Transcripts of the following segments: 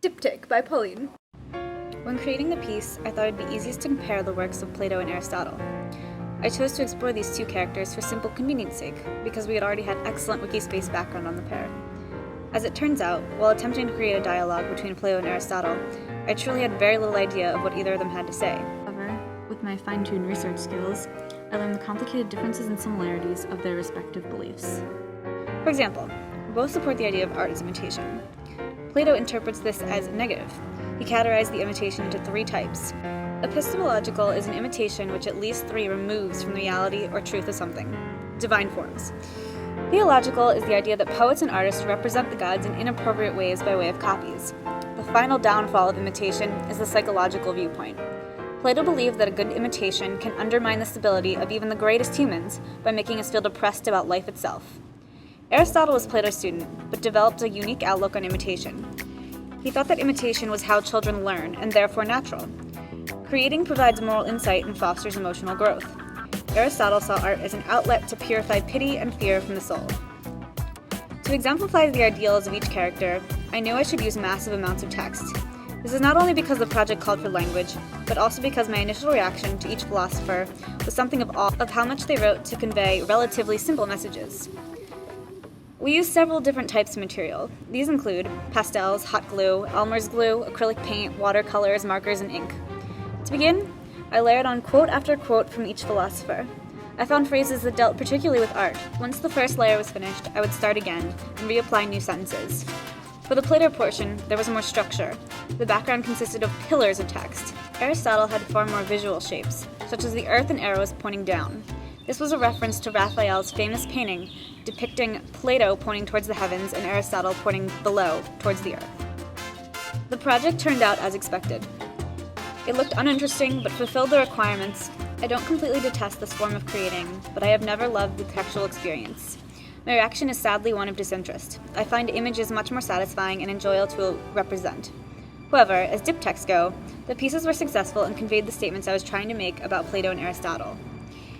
Diptych by Pauline. When creating the piece, I thought it would be easiest to compare the works of Plato and Aristotle. I chose to explore these two characters for simple convenience sake, because we had already had excellent Wikispace background on the pair. As it turns out, while attempting to create a dialogue between Plato and Aristotle, I truly had very little idea of what either of them had to say. However, with my fine-tuned research skills, I learned the complicated differences and similarities of their respective beliefs. For example, both support the idea of art as imitation. Plato interprets this as negative. He categorized the imitation into three types. Epistemological is an imitation which at least three removes from the reality or truth of something. Divine forms. Theological is the idea that poets and artists represent the gods in inappropriate ways by way of copies. The final downfall of imitation is the psychological viewpoint. Plato believed that a good imitation can undermine the stability of even the greatest humans by making us feel depressed about life itself. Aristotle was Plato's student, but developed a unique outlook on imitation. He thought that imitation was how children learn, and therefore natural. Creating provides moral insight and fosters emotional growth. Aristotle saw art as an outlet to purify pity and fear from the soul. To exemplify the ideals of each character, I knew I should use massive amounts of text. This is not only because the project called for language, but also because my initial reaction to each philosopher was something of awe of how much they wrote to convey relatively simple messages. We use several different types of material. These include pastels, hot glue, Elmer's glue, acrylic paint, watercolors, markers, and ink. To begin, I layered on quote after quote from each philosopher. I found phrases that dealt particularly with art. Once the first layer was finished, I would start again and reapply new sentences. For the Plato portion, there was more structure. The background consisted of pillars of text. Aristotle had far more visual shapes, such as the earth and arrows pointing down. This was a reference to Raphael's famous painting depicting Plato pointing towards the heavens and Aristotle pointing below towards the earth. The project turned out as expected. It looked uninteresting but fulfilled the requirements. I don't completely detest this form of creating, but I have never loved the textual experience. My reaction is sadly one of disinterest. I find images much more satisfying and enjoyable to represent. However, as diptychs go, the pieces were successful and conveyed the statements I was trying to make about Plato and Aristotle.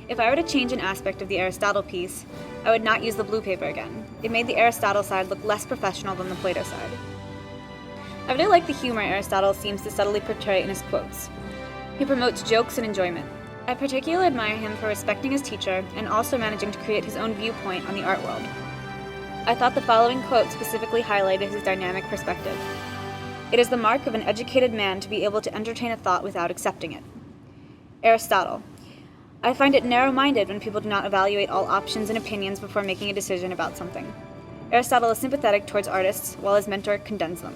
If I were to change an aspect of the Aristotle piece, I would not use the blue paper again. It made the Aristotle side look less professional than the Plato side. I really like the humor Aristotle seems to subtly portray in his quotes. He promotes jokes and enjoyment. I particularly admire him for respecting his teacher and also managing to create his own viewpoint on the art world. I thought the following quote specifically highlighted his dynamic perspective. "It is the mark of an educated man to be able to entertain a thought without accepting it." Aristotle. I find it narrow-minded when people do not evaluate all options and opinions before making a decision about something. Aristotle is sympathetic towards artists, while his mentor condemns them.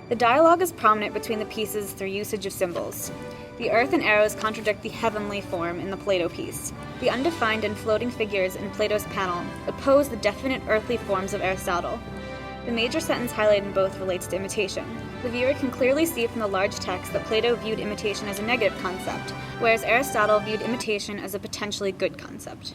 The dialogue is prominent between the pieces through usage of symbols. The earth and arrows contradict the heavenly form in the Plato piece. The undefined and floating figures in Plato's panel oppose the definite earthly forms of Aristotle. The major sentence highlighted in both relates to imitation. The viewer can clearly see from the large text that Plato viewed imitation as a negative concept, whereas Aristotle viewed imitation as a potentially good concept.